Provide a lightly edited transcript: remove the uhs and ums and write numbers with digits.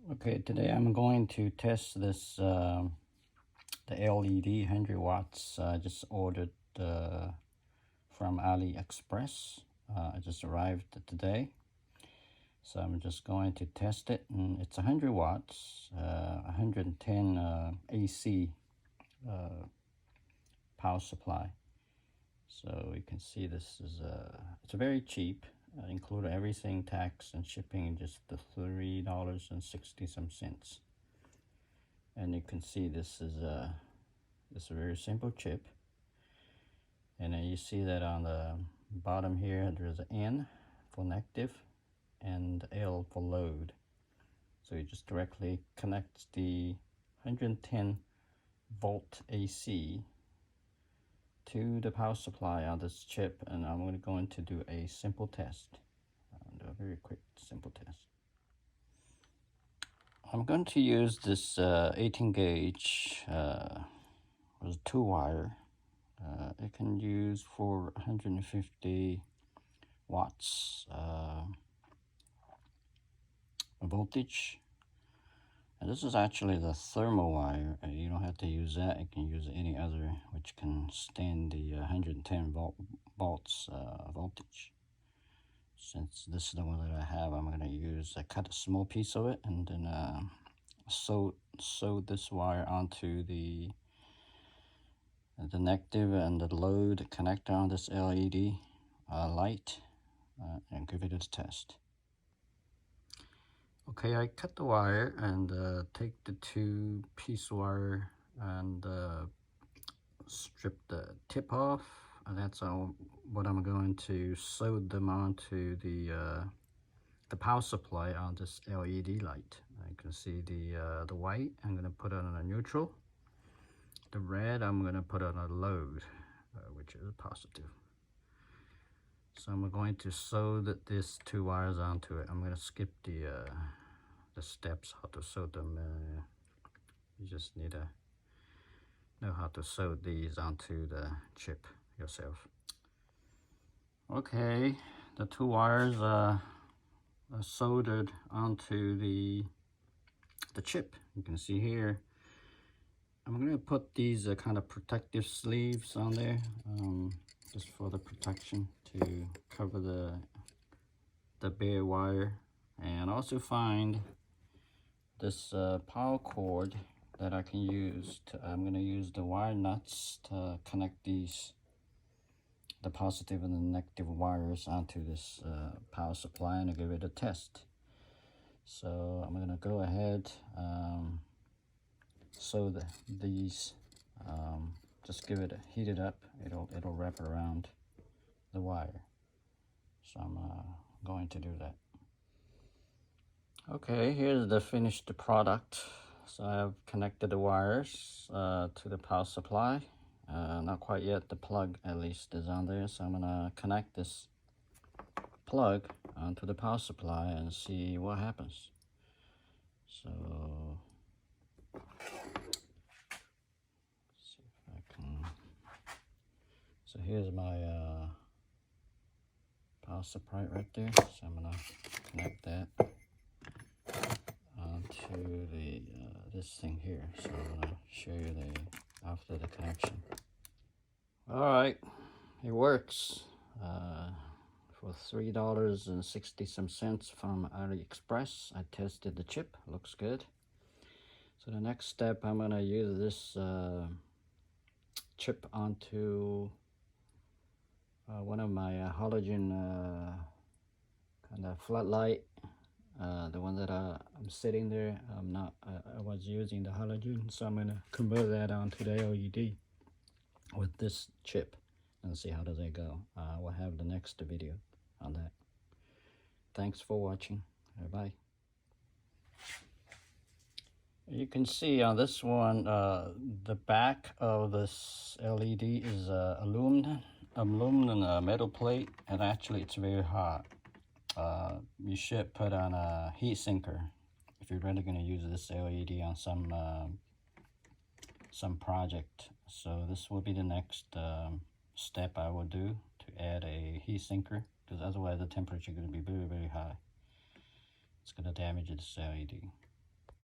Okay, today I'm going to test this the LED 100 watts. I just ordered from AliExpress. I just arrived today, so I'm just going to test it. And it's 100 watts, 110 AC power supply. So you can see this is it's very cheap. Include everything, tax and shipping, just the $3.60. And you can see this is a very simple chip. And then you see that on the bottom here there's an N for negative and L for load. So you just directly connect the 110 volt AC to the power supply on this chip, and I'm going to do a simple test. I'll do a very quick simple test. I'm going to use this 18 gauge with 2-wire. It can use for 150 watts voltage. And this is actually the thermal wire. You don't have to use that. You can use any other which can stand the 110 volts voltage. Since this is the one that I have, I'm going to use, I cut a small piece of it and then sew this wire onto the negative and the load connector on this LED light and give it a test. Okay, I cut the wire and take the 2-piece wire and strip the tip off, and that's what I'm going to sew them onto the power supply on this LED light. You can see the white I'm going to put on a neutral. The red I'm going to put on a load, which is a positive. So I'm going to sew these 2 wires onto it. I'm going to skip the steps how to sew them. You just need to know how to sew these onto the chip yourself. Okay, the 2 wires are soldered onto the chip. You can see here. I'm going to put these kind of protective sleeves on there, just for the protection to cover the bare wire. And also find this power cord that I can use. I'm going to use the wire nuts to connect the positive and the negative wires onto this power supply and give it a test. So I'm going to go ahead, sew these, just give it heat it up. It'll wrap around the wire. So I'm going to do that. Okay, here's the finished product. So I've connected the wires to the power supply. Not quite yet, the plug at least is on there. So I'm gonna connect this plug onto the power supply and see what happens. So, see if I can. So here's my power supply right there. So I'm gonna connect that onto the this thing here. So I'm gonna show you after the connection. All right, it works. For $3.60 from AliExpress. I tested the chip, looks good. So the next step, I'm gonna use this chip onto one of my halogen kind of floodlight. The one that I'm sitting there, I was using the halogen, so I'm gonna convert that onto the LED with this chip and see how does it go. We'll have the next video on that. Thanks for watching. Bye. You can see on this one, the back of this LED is aluminum metal plate, and actually it's very hot. You should put on a heat sinker if you're really going to use this LED on some project. So this will be the next step I will do, to add a heat sinker, because otherwise the temperature is going to be very, very high. It's going to damage this LED.